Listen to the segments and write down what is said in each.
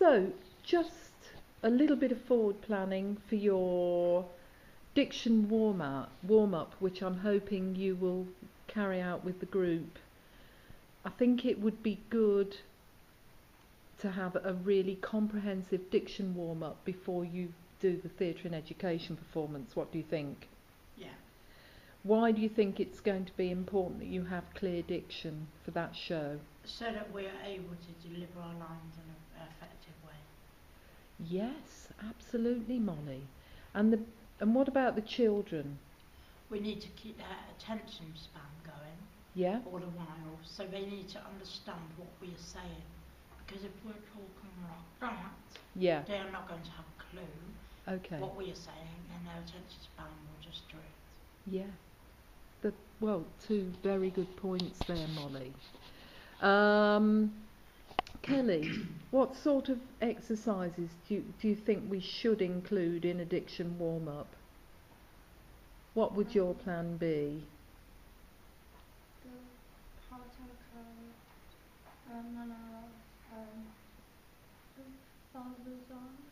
So, just a little bit of forward planning for your diction warm up, which I'm hoping you will carry out with the group. I think it would be good to have a really comprehensive diction warm up before you do the theatre and education performance. What do you think? Yeah. Why do you think it's going to be important that you have clear diction for that show? So that we're able to deliver our lines in an effective way. Yes, absolutely, Molly. And what about the children? We need to keep their attention span going Yeah? all the while, so they need to understand what we are saying. Because if we're talking like that, Yeah. they are not going to have a clue Okay. what we are saying, and their attention span will just drift. Yeah. Well, two very good points there, Molly. Kelly, what sort of exercises do you think we should include in a diction warm-up? What would your plan be?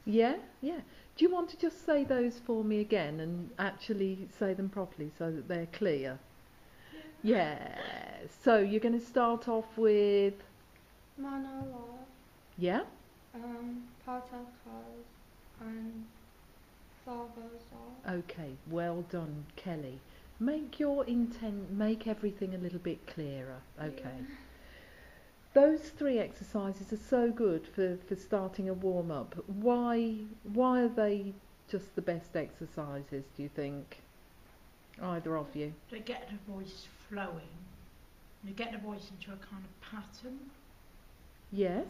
Yeah, yeah. Do you want to just say those for me again and actually say them properly so that they're clear? Yeah. So you're going to start off with... Monologue, Yeah? Partakas, and Salvazar. Okay, well done, Kelly. Make your intent, make everything a little bit clearer. Okay. Yeah. Those three exercises are so good for starting a warm-up. Why are they just the best exercises, do you think? Either of you? To get the voice flowing, you get the voice into a kind of pattern. Yes.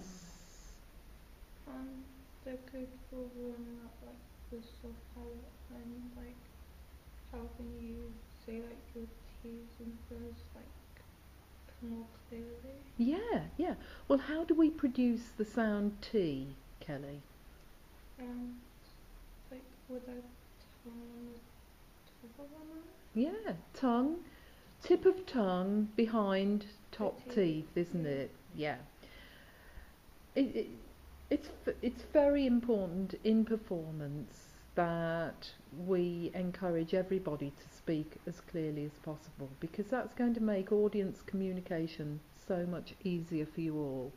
And they're good for warming up like the soft palate and like helping you say like your T's and F's like more clearly. Yeah, yeah. Well, how do we produce the sound T, Kelly? Like with a tongue on the top of our mouth. Yeah, tongue, tip of tongue behind top The teeth, isn't it? Yeah. It's very important in performance that we encourage everybody to speak as clearly as possible, because that's going to make audience communication so much easier for you all.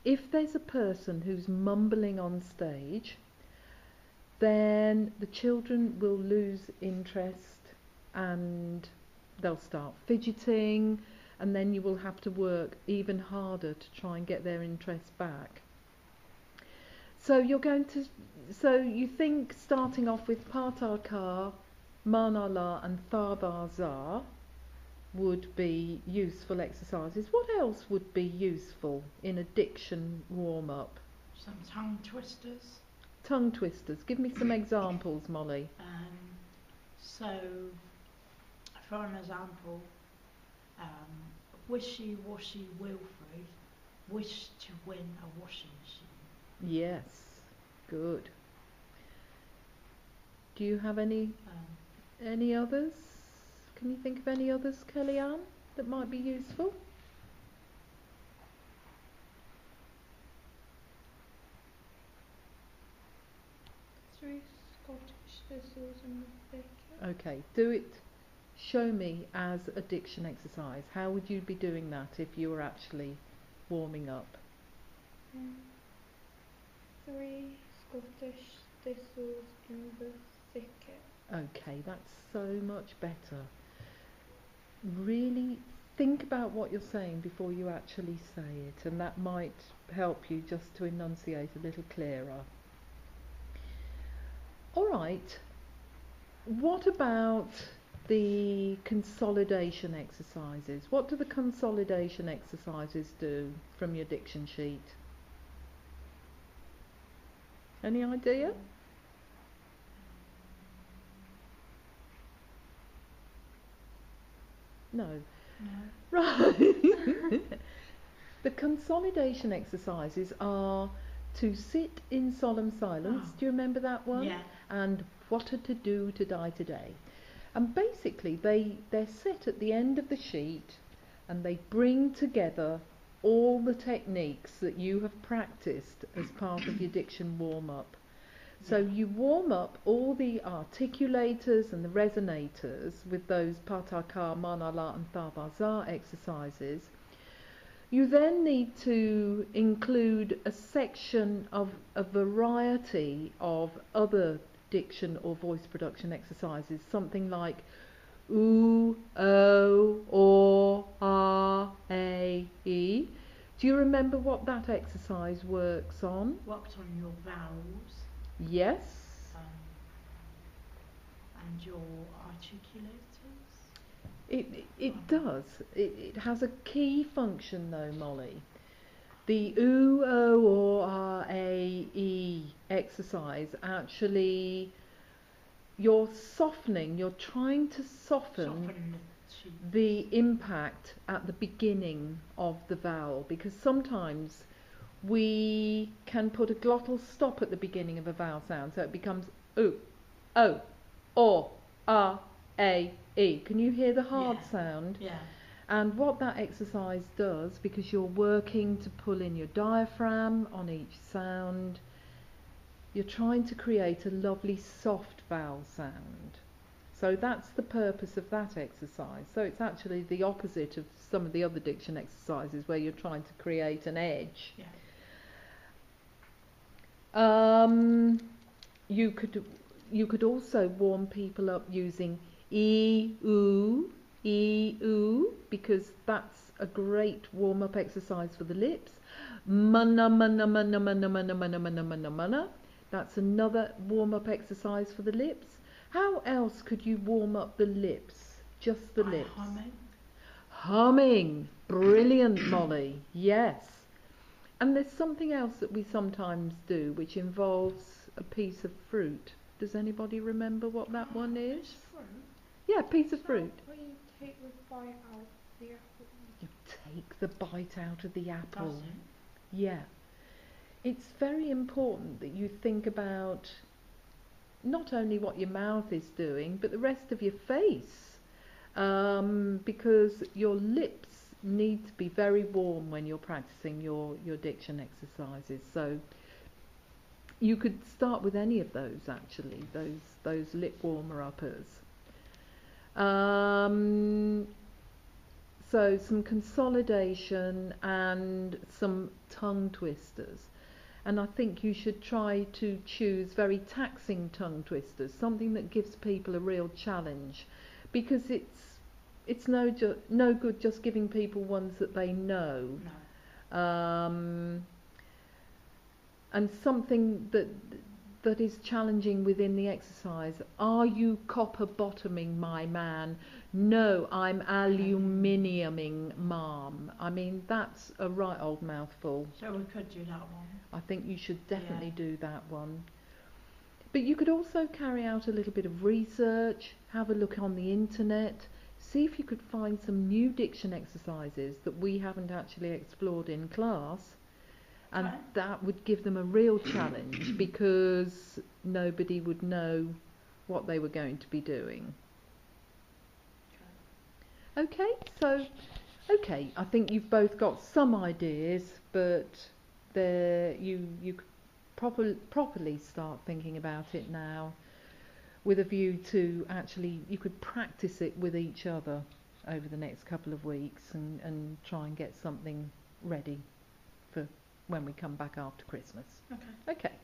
If there's a person who's mumbling on stage, then the children will lose interest and they'll start fidgeting, and then you will have to work even harder to try and get their interest back. So you think starting off with Partarkar, Manala and Tharvazar would be useful exercises. What else would be useful in a diction warm-up? Some tongue twisters. Tongue twisters. Give me some examples, Molly. So, for an example, wishy-washy Wilfred wished to win a washing machine. Yes, good. Do you have any others? Can you think of any others, Kellyanne, that might be useful? Three Scottish thistles in the thicket. Okay, do it. Show me as a diction exercise. How would you be doing that if you were actually warming up? Three Scottish thistles in the thicket. Okay, that's so much better. Really think about what you're saying before you actually say it, and that might help you just to enunciate a little clearer. All right, what about the consolidation exercises? What do the consolidation exercises do from your diction sheet? Any idea? No. Right. The consolidation exercises are to sit in solemn silence. Do you remember that one? Yeah. And what are to do to die today. And basically they're set at the end of the sheet, and they bring together all the techniques that you have practiced as part of your diction warm-up. So you warm up all the articulators and the resonators with those pataka, manala and thabaza exercises. You then need to include a section of a variety of other diction or voice production exercises, something like oo, o, or, ah, a, e. Do you remember what that exercise works on? Worked on your vowels Yes. and your articulators. It does. It has a key function though, Molly. The oo, o, or, ah, a, e exercise actually, you're softening, you're trying to soften the impact at the beginning of the vowel, because sometimes we can put a glottal stop at the beginning of a vowel sound, so it becomes oo, o, or, ah, a, e. Can you hear the hard sound? Yeah. And what that exercise does, because you're working to pull in your diaphragm on each sound, you're trying to create a lovely soft vowel sound. So that's the purpose of that exercise. So it's actually the opposite of some of the other diction exercises where you're trying to create an edge. Yeah. You could also warm people up using oo, because that's a great warm-up exercise for the lips. Mana, mana, mana, mana, mana, mana, mana, mana, mana. That's another warm-up exercise for the lips. How else could you warm up the lips? Just the lips. Humming. Humming. Brilliant, Molly. Yes. And there's something else that we sometimes do which involves a piece of fruit. Does anybody remember what that one is? Fruit? Yeah, piece of fruit. Where you take the bite out of the apple. You take the bite out of the apple. Does it? Yeah. It's very important that you think about not only what your mouth is doing, but the rest of your face. Because your lips need to be very warm when you're practicing your diction exercises. So you could start with any of those actually, those lip warmer uppers. So some consolidation and some tongue twisters. And I think you should try to choose very taxing tongue twisters, something that gives people a real challenge, because it's no good just giving people ones that they know. No. And something that is challenging within the exercise. Are you copper bottoming, my man? No, I'm aluminiuming, ma'am. I mean, that's a right old mouthful. So we could do that one. I think you should definitely do that one. But you could also carry out a little bit of research, have a look on the internet, see if you could find some new diction exercises that we haven't actually explored in class. And that would give them a real challenge, because nobody would know what they were going to be doing. Okay, so, I think you've both got some ideas, but you could properly start thinking about it now, with a view to actually, you could practice it with each other over the next couple of weeks and try and get something ready for when we come back after Christmas. Okay. Okay.